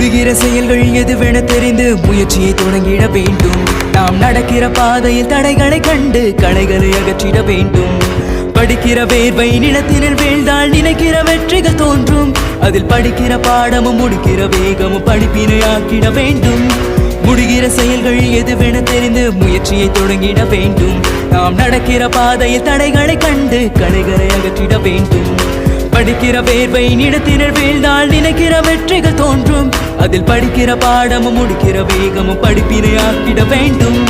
முடிகிற செயல்கள் எதுவென தெரிந்து முயற்சியை தொடங்கிட வேண்டும். நாம் நடக்கிற பாதையில் தடைகளை கண்டு களைகளை அகற்றிட வேண்டும். படிக்கிற வேர்வை நிலத்தினில் வீழ்ந்தால் நினைக்கிற வெற்றிகள் தோன்றும். அதில் படிக்கிற பாடமும் முடிக்கிற வேகமும் படிப்பினை ஆக்கிட வேண்டும். முடிகிற செயல்கள் எதுவென தெரிந்து முயற்சியை தொடங்கிட வேண்டும். நாம் நடக்கிற பாதையில் தடைகளை கண்டு களைகளை அகற்றிட வேண்டும். படிக்கிற வேர்வை நிலத்தினில் வீழ்ந்தால் நினைக்கிற வெற்றிகள் தோன்றும். அதில் படிக்கிற பாடமும் முடிக்கிற வேகமும் படிப்பினை ஆக்கிட வேண்டும்.